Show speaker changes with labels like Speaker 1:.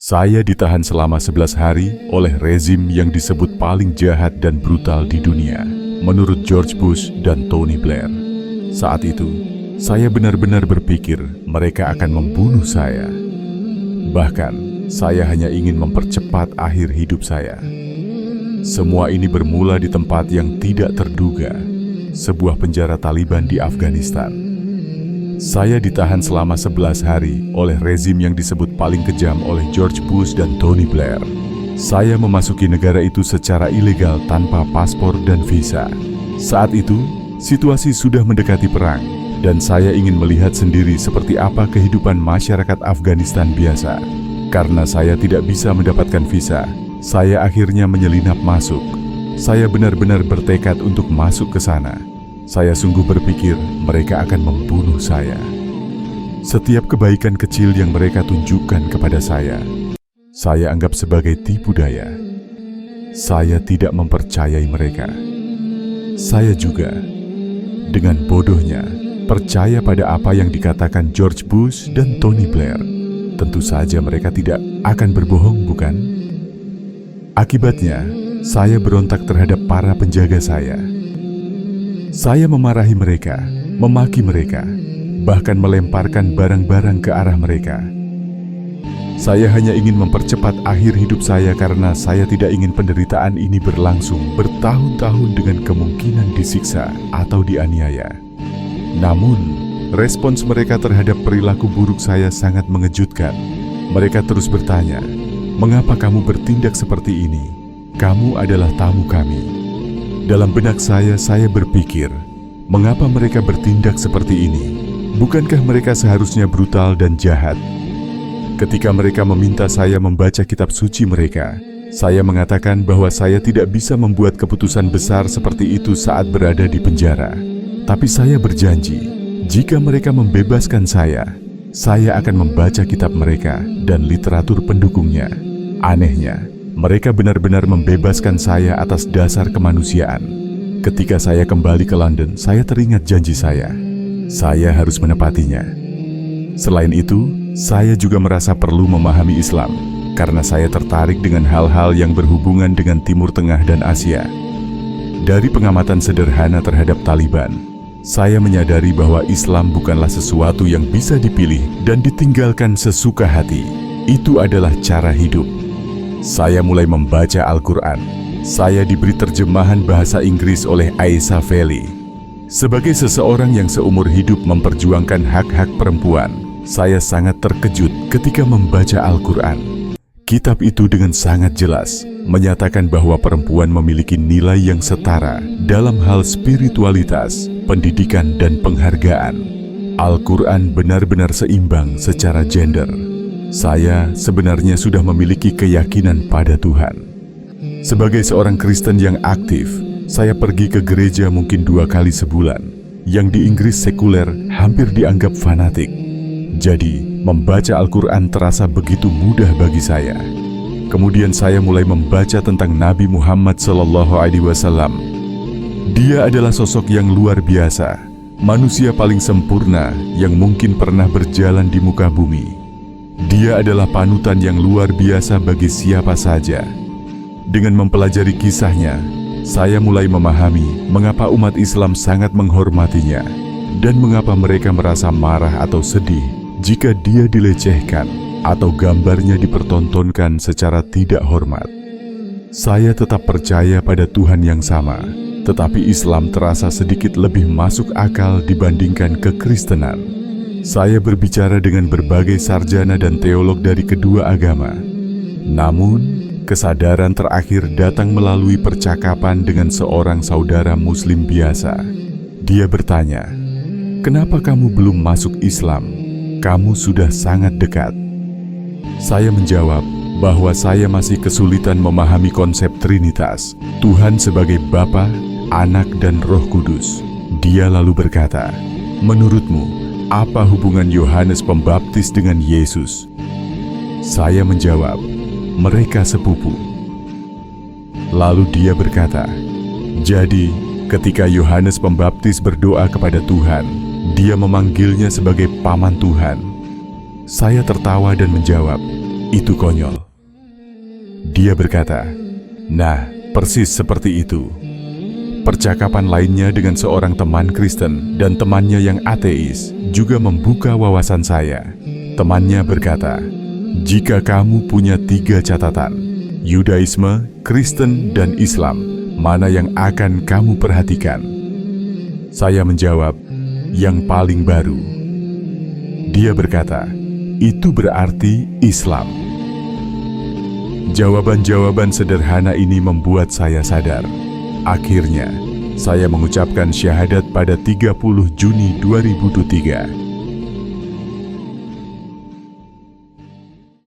Speaker 1: Saya ditahan selama 11 hari oleh rezim yang disebut paling jahat dan brutal di dunia, menurut George Bush dan Tony Blair. Saat itu, saya benar-benar berpikir mereka akan membunuh saya. Bahkan, saya hanya ingin mempercepat akhir hidup saya. Semua ini bermula di tempat yang tidak terduga, sebuah penjara Taliban di Afghanistan. Saya ditahan selama 11 hari oleh rezim yang disebut paling kejam oleh George Bush dan Tony Blair. Saya memasuki negara itu secara ilegal tanpa paspor dan visa. Saat itu, situasi sudah mendekati perang, dan saya ingin melihat sendiri seperti apa kehidupan masyarakat Afghanistan biasa. Karena saya tidak bisa mendapatkan visa, saya akhirnya menyelinap masuk. Saya benar-benar bertekad untuk masuk ke sana. Saya sungguh berpikir mereka akan membunuh saya. Setiap kebaikan kecil yang mereka tunjukkan kepada saya anggap sebagai tipu daya. Saya tidak mempercayai mereka. Saya juga, dengan bodohnya, percaya pada apa yang dikatakan George Bush dan Tony Blair. Tentu saja mereka tidak akan berbohong, bukan? Akibatnya, saya berontak terhadap para penjaga saya. Saya memarahi mereka, memaki mereka, bahkan melemparkan barang-barang ke arah mereka. Saya hanya ingin mempercepat akhir hidup saya karena saya tidak ingin penderitaan ini berlangsung bertahun-tahun dengan kemungkinan disiksa atau dianiaya. Namun, respons mereka terhadap perilaku buruk saya sangat mengejutkan. Mereka terus bertanya, "Mengapa kamu bertindak seperti ini? Kamu adalah tamu kami." Dalam benak saya berpikir, mengapa mereka bertindak seperti ini? Bukankah mereka seharusnya brutal dan jahat? Ketika mereka meminta saya membaca kitab suci mereka, saya mengatakan bahwa saya tidak bisa membuat keputusan besar seperti itu saat berada di penjara. Tapi saya berjanji, jika mereka membebaskan saya akan membaca kitab mereka dan literatur pendukungnya. Anehnya, mereka benar-benar membebaskan saya atas dasar kemanusiaan. Ketika saya kembali ke London, saya teringat janji saya. Saya harus menepatinya. Selain itu, saya juga merasa perlu memahami Islam, karena saya tertarik dengan hal-hal yang berhubungan dengan Timur Tengah dan Asia. Dari pengamatan sederhana terhadap Taliban, saya menyadari bahwa Islam bukanlah sesuatu yang bisa dipilih dan ditinggalkan sesuka hati. Itu adalah cara hidup. Saya mulai membaca Al-Quran. Saya diberi terjemahan bahasa Inggris oleh Aisha Feli. Sebagai seseorang yang seumur hidup memperjuangkan hak-hak perempuan, saya sangat terkejut ketika membaca Al-Quran. Kitab itu dengan sangat jelas menyatakan bahwa perempuan memiliki nilai yang setara dalam hal spiritualitas, pendidikan, dan penghargaan. Al-Quran benar-benar seimbang secara gender. Saya sebenarnya sudah memiliki keyakinan pada Tuhan. Sebagai seorang Kristen yang aktif, saya pergi ke gereja mungkin 2 kali sebulan, yang di Inggris sekuler hampir dianggap fanatik. Jadi, membaca Al-Quran terasa begitu mudah bagi saya. Kemudian saya mulai membaca tentang Nabi Muhammad SAW. Dia adalah sosok yang luar biasa, manusia paling sempurna yang mungkin pernah berjalan di muka bumi. Dia adalah panutan yang luar biasa bagi siapa saja. Dengan mempelajari kisahnya, saya mulai memahami mengapa umat Islam sangat menghormatinya dan mengapa mereka merasa marah atau sedih jika dia dilecehkan atau gambarnya dipertontonkan secara tidak hormat. Saya tetap percaya pada Tuhan yang sama, tetapi Islam terasa sedikit lebih masuk akal dibandingkan kekristenan. Saya berbicara dengan berbagai sarjana dan teolog dari kedua agama. Namun, kesadaran terakhir datang melalui percakapan dengan seorang saudara Muslim biasa. Dia bertanya, "Kenapa kamu belum masuk Islam? Kamu sudah sangat dekat." Saya menjawab bahwa saya masih kesulitan memahami konsep Trinitas, Tuhan sebagai Bapa, Anak, dan Roh Kudus. Dia lalu berkata, "Menurutmu, apa hubungan Yohanes Pembaptis dengan Yesus?" Saya menjawab, "Mereka sepupu." Lalu dia berkata, "Jadi, ketika Yohanes Pembaptis berdoa kepada Tuhan, dia memanggilnya sebagai paman Tuhan." Saya tertawa dan menjawab, itu konyol. Dia berkata, "Nah, persis seperti itu." Percakapan lainnya dengan seorang teman Kristen dan temannya yang ateis juga membuka wawasan saya. Temannya berkata, "Jika kamu punya 3 catatan, Yudaisme, Kristen, dan Islam, mana yang akan kamu perhatikan?" Saya menjawab, "Yang paling baru." Dia berkata, "Itu berarti Islam." Jawaban-jawaban sederhana ini membuat saya sadar. Akhirnya, saya mengucapkan syahadat pada 30 Juni 2003.